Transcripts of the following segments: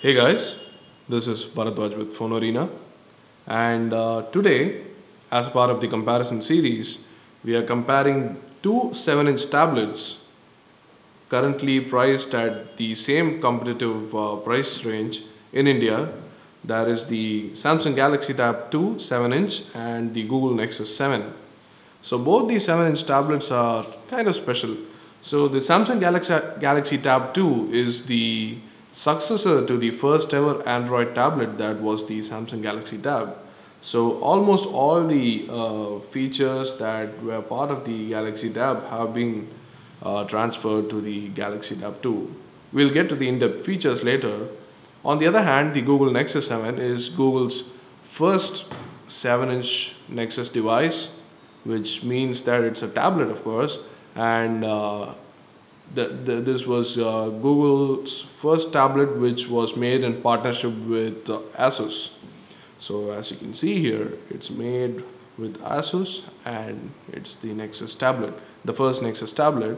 Hey guys, this is Bharadwaj with Phone Arena, and today, as part of the comparison series, we are comparing two 7-inch tablets currently priced at the same competitive price range in India. That is the Samsung Galaxy Tab 2 7-inch and the Google Nexus 7. So both these 7-inch tablets are kind of special. So the Samsung Galaxy Tab 2 is the successor to the first ever Android tablet, that was the Samsung Galaxy Tab. So almost all the features that were part of the Galaxy Tab have been transferred to the Galaxy Tab 2. We'll get to the in-depth features later. On the other hand, the Google Nexus 7 is Google's first 7-inch Nexus device, which means that it's a tablet, of course, and this was Google's first tablet which was made in partnership with Asus. So as you can see here, it's made with Asus and it's the Nexus tablet, the first Nexus tablet,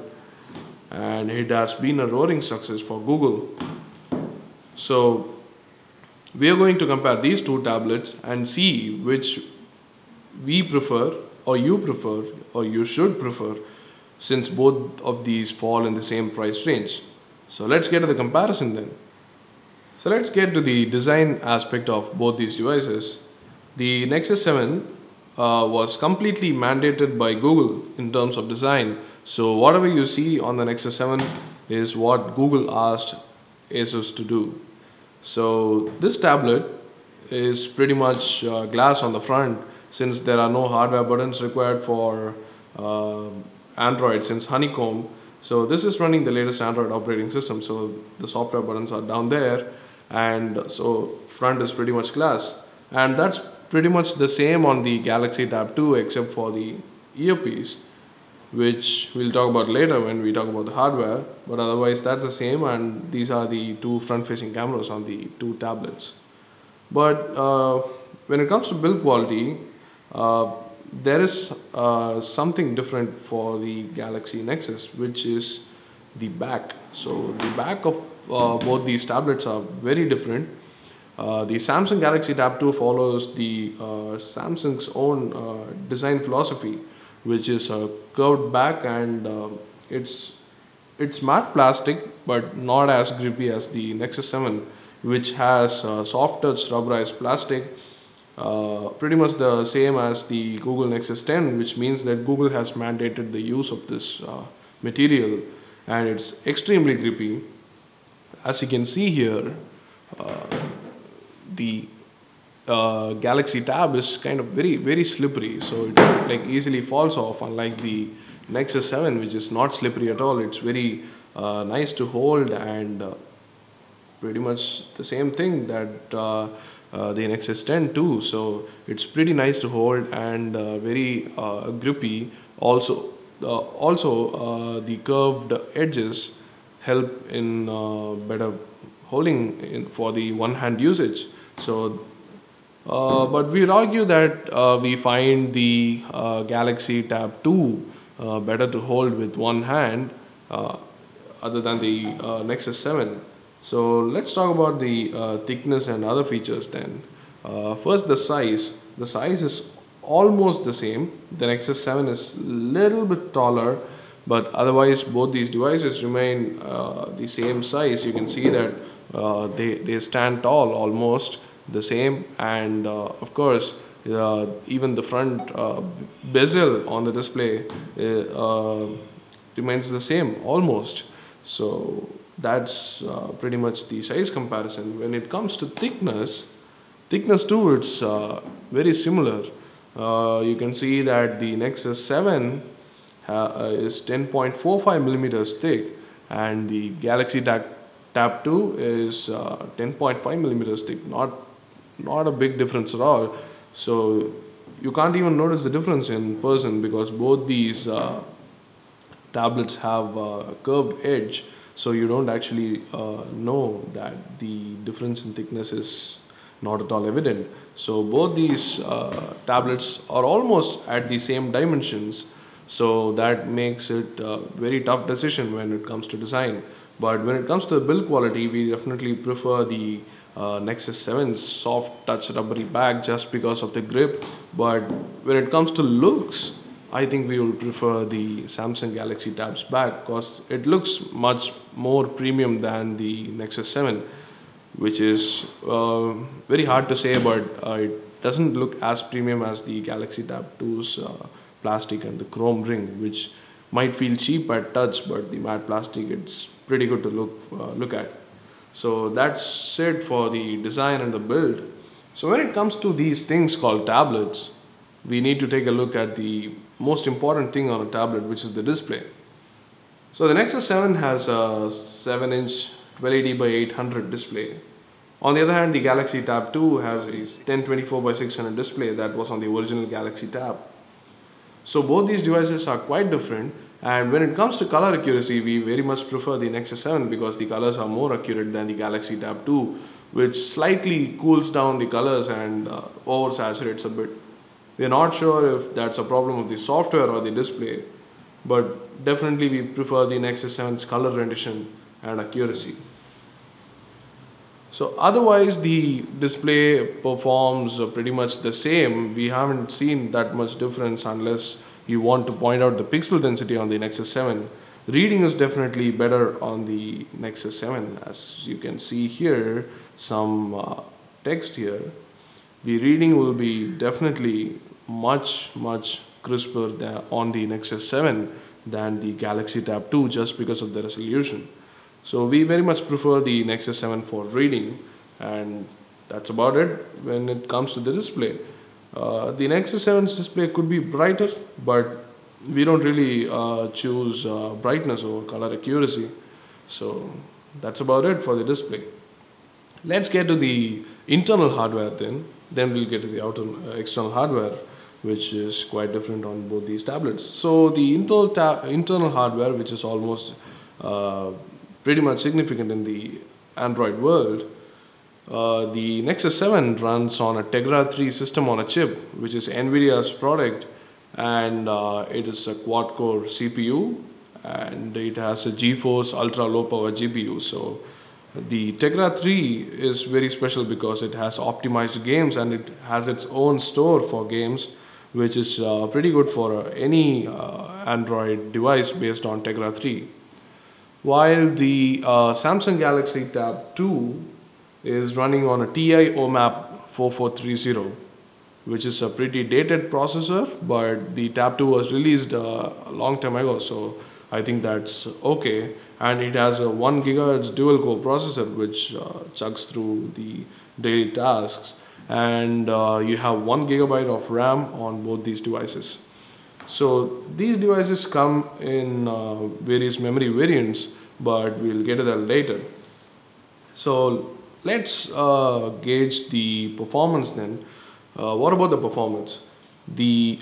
and it has been a roaring success for Google. So we are going to compare these two tablets and see which we prefer, or you prefer, or you should prefer, since both of these fall in the same price range. So let's get to the comparison then. So let's get to the design aspect of both these devices. The Nexus 7 was completely mandated by Google in terms of design. So whatever you see on the Nexus 7 is what Google asked Asus to do. So this tablet is pretty much glass on the front, since there are no hardware buttons required for Android, since Honeycomb. So this is running the latest Android operating system, so the software buttons are down there, and so front is pretty much glass. And that's pretty much the same on the Galaxy Tab 2, except for the earpiece, which we'll talk about later when we talk about the hardware. But otherwise that's the same, and these are the two front-facing cameras on the two tablets. But when it comes to build quality, there is something different for the Galaxy Nexus, which is the back. So the back of both these tablets are very different. The Samsung Galaxy Tab 2 follows the Samsung's own design philosophy, which is a curved back, and it's matte plastic but not as grippy as the Nexus 7, which has soft touch rubberized plastic, pretty much the same as the Google Nexus 10, which means that Google has mandated the use of this material, and it's extremely grippy. As you can see here, the Galaxy Tab is kind of very slippery, so it like easily falls off, unlike the Nexus 7, which is not slippery at all. It's very nice to hold, and pretty much the same thing that the Nexus 10 too. So it's pretty nice to hold and very grippy. Also the curved edges help in better holding for the one-hand usage. So but we'd argue that we find the Galaxy Tab 2 better to hold with one hand, other than the Nexus 7. So let's talk about the thickness and other features then. First, the size. The size is almost the same. The Nexus 7 is a little bit taller, but otherwise both these devices remain the same size. You can see that they stand tall, almost the same, and of course even the front bezel on the display remains the same almost. So that's pretty much the size comparison. When it comes to thickness too, it's very similar. You can see that the Nexus 7 is 10.45 millimeters thick, and the Galaxy Tab 2 is 10.5 millimeters thick. Not a big difference at all. So you can't even notice the difference in person, because both these tablets have a curved edge, so you don't actually know that the difference in thickness is not at all evident. So both these tablets are almost at the same dimensions, so that makes it a very tough decision when it comes to design. But when it comes to the build quality, we definitely prefer the Nexus 7's soft touch rubbery back just because of the grip. But when it comes to looks, I think we will prefer the Samsung Galaxy Tab's back because it looks much more premium than the Nexus 7, which is very hard to say, but it doesn't look as premium as the Galaxy Tab 2's plastic and the chrome ring, which might feel cheap at touch, but the matte plastic, it's pretty good to look at. So that's it for the design and the build. So when it comes to these things called tablets, we need to take a look at the most important thing on a tablet, which is the display. So the Nexus 7 has a 7-inch 1280 by 800 display. On the other hand, the Galaxy Tab 2 has a 1024 by 600 display that was on the original Galaxy Tab. So both these devices are quite different, and when it comes to color accuracy, we very much prefer the Nexus 7 because the colors are more accurate than the Galaxy Tab 2, which slightly cools down the colors and oversaturates a bit. We are not sure if that's a problem of the software or the display, but definitely we prefer the Nexus 7's color rendition and accuracy. So otherwise the display performs pretty much the same. We haven't seen that much difference unless you want to point out the pixel density on the Nexus 7. Reading is definitely better on the Nexus 7. As you can see here, some text here. The reading will be definitely much crisper on the Nexus 7 than the Galaxy Tab 2 just because of the resolution. So we very much prefer the Nexus 7 for reading, and that's about it when it comes to the display. The Nexus 7's display could be brighter, but we don't really choose brightness over color accuracy. So that's about it for the display. Let's get to the internal hardware then we'll get to the external hardware, which is quite different on both these tablets. So the internal hardware, which is almost pretty much significant in the Android world, the Nexus 7 runs on a Tegra 3 system on a chip, which is NVIDIA's product, and it is a quad-core CPU, and it has a GeForce Ultra Low Power GPU. So the Tegra 3 is very special because it has optimized games and it has its own store for games, which is pretty good for any Android device based on Tegra 3. While the Samsung Galaxy Tab 2 is running on a TI OMAP 4430, which is a pretty dated processor, but the Tab 2 was released a long time ago, so I think that's okay. And it has a 1 GHz dual core processor, which chugs through the daily tasks, and you have 1 GB of RAM on both these devices. So these devices come in various memory variants, but we'll get to that later. So let's gauge the performance then. What about the performance? The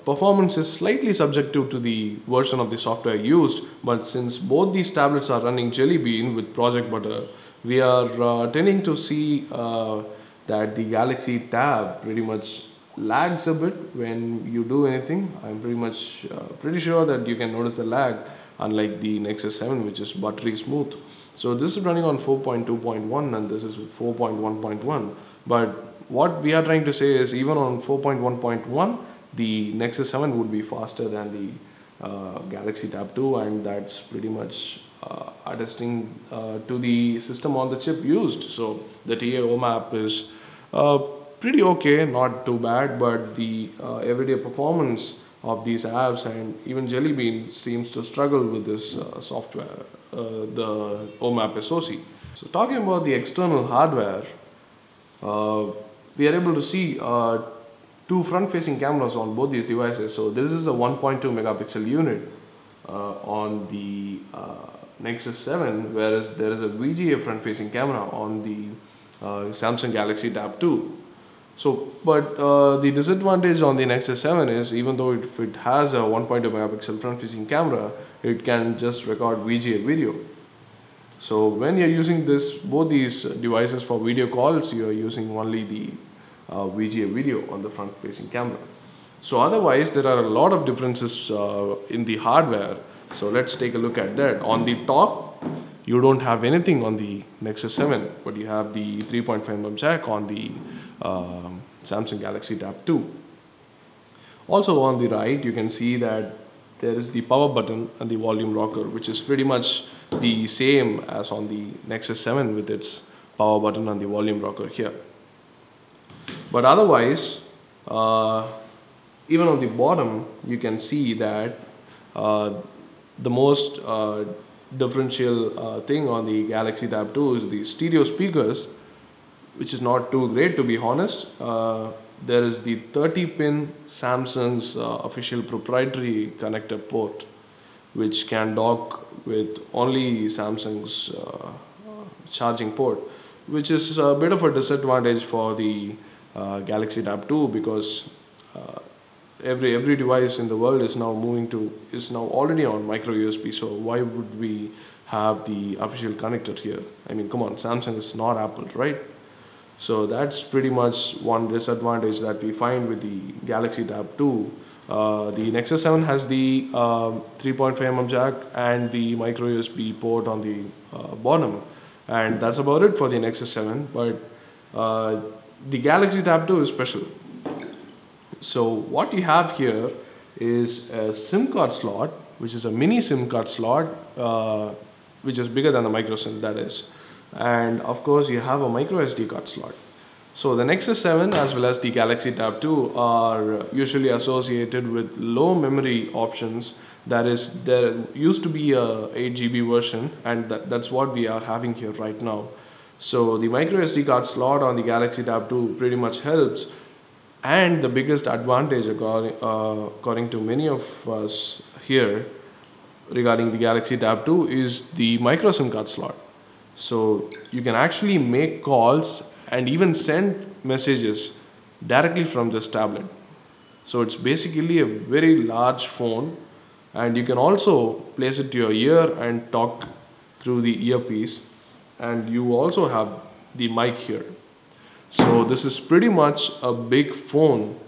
performance is slightly subjective to the version of the software used, but since both these tablets are running Jelly Bean with Project Butter, we are tending to see that the Galaxy Tab pretty much lags a bit when you do anything. I'm pretty sure that you can notice the lag, unlike the Nexus 7, which is buttery smooth. So this is running on 4.2.1 and this is 4.1.1. But what we are trying to say is even on 4.1.1, the Nexus 7 would be faster than the Galaxy Tab 2, and that's pretty much attesting to the system on the chip used. So the TI OMAP is pretty okay, not too bad, but the everyday performance of these apps and even Jelly Bean seems to struggle with this software, the OMAP SoC. So talking about the external hardware, we are able to see two front-facing cameras on both these devices. So this is a 1.2 megapixel unit on the Nexus 7, whereas there is a VGA front-facing camera on the Samsung Galaxy Tab 2. So, but the disadvantage on the Nexus 7 is even though it has a 1.2 megapixel front-facing camera, it can just record VGA video. So when you're using both these devices for video calls, you're using only the VGA video on the front-facing camera. So otherwise, there are a lot of differences in the hardware. So let's take a look at that. On the top, you don't have anything on the Nexus 7, but you have the 3.5mm jack on the Samsung Galaxy Tab 2. Also on the right, you can see that there is the power button and the volume rocker, which is pretty much the same as on the Nexus 7 with its power button and the volume rocker here. But otherwise, even on the bottom, you can see that the most differential thing on the Galaxy Tab 2 is the stereo speakers, which is not too great, to be honest. There is the 30-pin Samsung's official proprietary connector port, which can dock with only Samsung's charging port, which is a bit of a disadvantage for the Galaxy Tab 2, because every device in the world is now already on micro USB. So why would we have the official connector here? I mean, come on, Samsung is not Apple, right? So that's pretty much one disadvantage that we find with the Galaxy Tab 2. The Nexus 7 has the 3.5mm jack and the micro USB port on the bottom, and that's about it for the Nexus 7. But the Galaxy Tab 2 is special. So what you have here is a SIM card slot, which is a mini SIM card slot, which is bigger than the micro SIM, that is. And of course you have a micro SD card slot. So the Nexus 7 as well as the Galaxy Tab 2 are usually associated with low memory options. That is, there used to be a 8GB version, and that's what we are having here right now. So the micro SD card slot on the Galaxy Tab 2 pretty much helps. And the biggest advantage, according to many of us here, regarding the Galaxy Tab 2 is the micro SIM card slot. So you can actually make calls and even send messages directly from this tablet. So it's basically a very large phone, and you can also place it to your ear and talk through the earpiece, and you also have the mic here. So this is pretty much a big phone.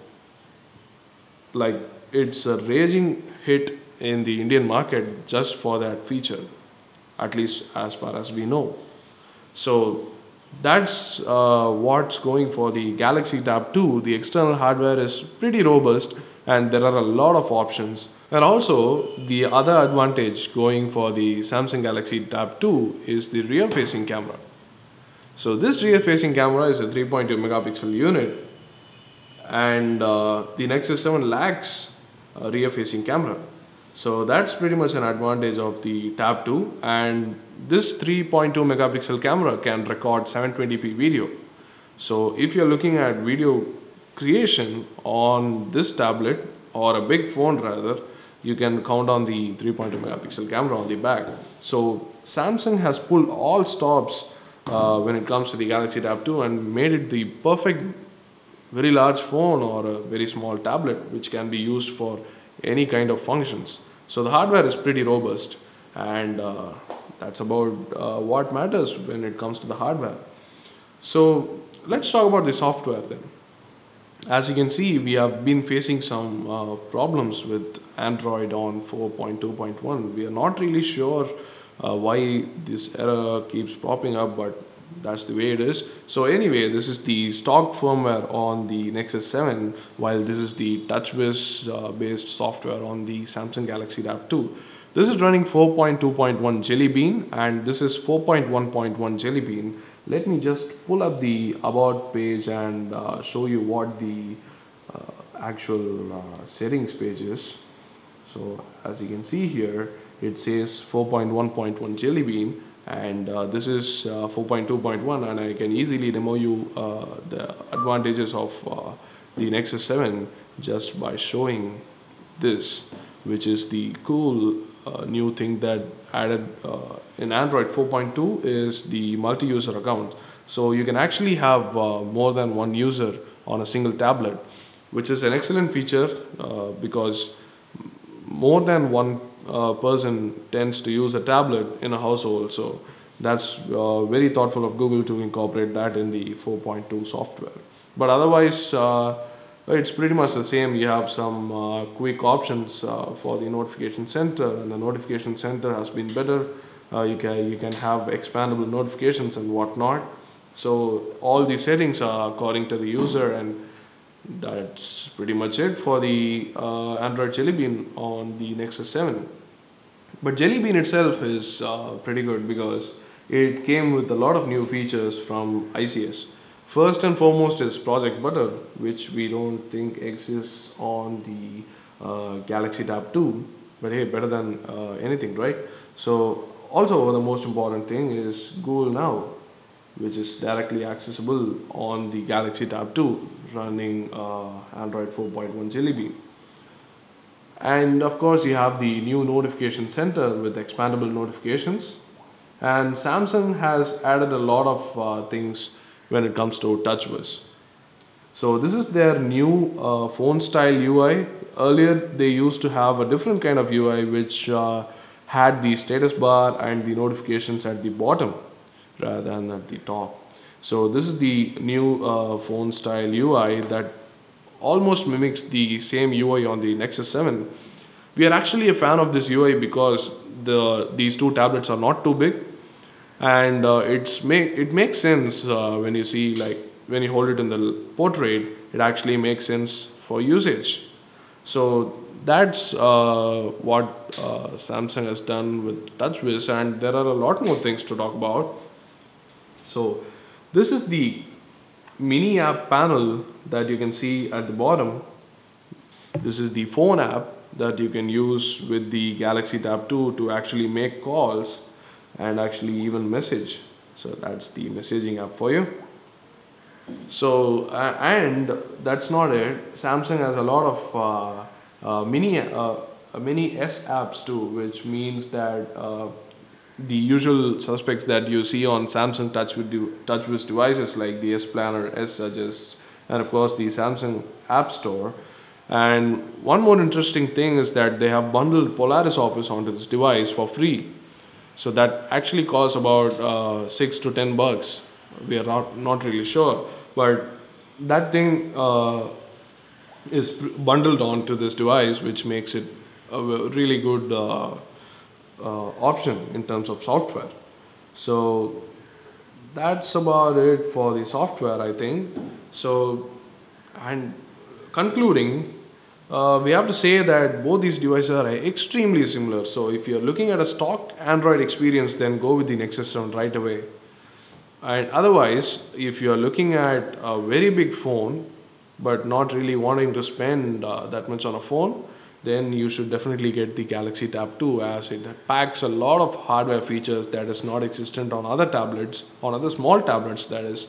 Like, it's a raging hit in the Indian market just for that feature, at least as far as we know. So that's what's going for the Galaxy Tab 2. The external hardware is pretty robust and there are a lot of options. And also the other advantage going for the Samsung Galaxy Tab 2 is the rear facing camera. So this rear facing camera is a 3.2 megapixel unit, and the Nexus 7 lacks a rear facing camera. So that's pretty much an advantage of the Tab 2, and this 3.2 megapixel camera can record 720p video. So if you're looking at video creation on this tablet, or a big phone rather, you can count on the 3.2 megapixel camera on the back. So Samsung has pulled all stops when it comes to the Galaxy Tab 2 and made it the perfect very large phone or a very small tablet which can be used for any kind of functions. So the hardware is pretty robust, and that's about what matters when it comes to the hardware. So let's talk about the software then. As you can see, we have been facing some problems with Android on 4.2.1. We are not really sure why this error keeps popping up, but that's the way it is. So anyway, this is the stock firmware on the Nexus 7, while this is the TouchWiz based software on the Samsung Galaxy Tab 2. This is running 4.2.1 Jelly Bean, and this is 4.1.1 Jelly Bean. Let me just pull up the about page and show you what the actual settings page is. So as you can see here, it says 4.1.1 Jelly Bean, and this is 4.2.1, and I can easily demo you the advantages of the Nexus 7 just by showing this, which is the cool new thing that added in Android 4.2 is the multi-user account. So you can actually have more than one user on a single tablet, which is an excellent feature because more than one person tends to use a tablet in a household. So that's very thoughtful of Google to incorporate that in the 4.2 software. But otherwise, it's pretty much the same. You have some quick options for the notification center, and the notification center has been better You can have expandable notifications and whatnot. So all the settings are according to the user, and that's pretty much it for the Android Jelly Bean on the Nexus 7. But Jelly Bean itself is pretty good because it came with a lot of new features from ICS. First and foremost is Project Butter, which we don't think exists on the Galaxy Tab 2. But hey, better than anything, right? So also the most important thing is Google Now, which is directly accessible on the Galaxy Tab 2 running Android 4.1 Jelly Bean. And of course, you have the new notification center with expandable notifications. And Samsung has added a lot of things when it comes to TouchWiz. So this is their new phone style UI. Earlier, they used to have a different kind of UI which had the status bar and the notifications at the bottom rather than at the top. So this is the new phone style UI that almost mimics the same UI on the Nexus 7. We are actually a fan of this UI because these two tablets are not too big, and it makes sense when you see, like, when you hold it in the portrait, it actually makes sense for usage. So that's what Samsung has done with TouchWiz, and there are a lot more things to talk about. So this is the mini app panel that you can see at the bottom. This is the phone app that you can use with the Galaxy Tab 2 to actually make calls and actually even message. So that's the messaging app for you. So and that's not it. Samsung has a lot of mini S apps too, which means that the usual suspects that you see on Samsung TouchWiz devices like the S Planner, S Suggest, and of course the Samsung App Store. And one more interesting thing is that they have bundled Polaris Office onto this device for free. So that actually costs about 6 to 10 bucks. We are not really sure, but that thing is bundled onto this device, which makes it a really good option in terms of software. So that's about it for the software, I think. So, and concluding, we have to say that both these devices are extremely similar. So if you're looking at a stock Android experience, then go with the Nexus 7 right away. And otherwise, if you're looking at a very big phone but not really wanting to spend that much on a phone, then you should definitely get the Galaxy Tab 2, as it packs a lot of hardware features that is not existent on other tablets, on other small tablets that is.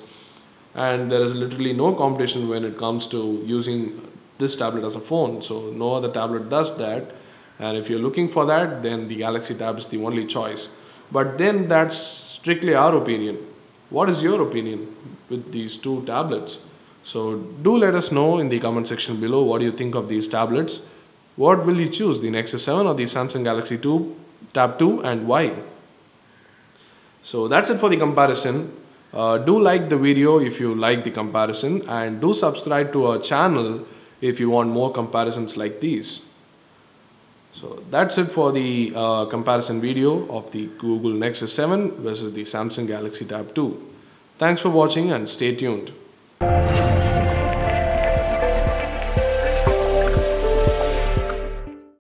And there is literally no competition when it comes to using this tablet as a phone. So no other tablet does that. And if you're looking for that, then the Galaxy Tab is the only choice. But then that's strictly our opinion. What is your opinion with these two tablets? So do let us know in the comment section below what do you think of these tablets. What will you choose, the Nexus 7 or the Samsung Galaxy Tab 2, and why? So that's it for the comparison. Do like the video if you like the comparison, and do subscribe to our channel if you want more comparisons like these. So that's it for the comparison video of the Google Nexus 7 versus the Samsung Galaxy Tab 2. Thanks for watching and stay tuned.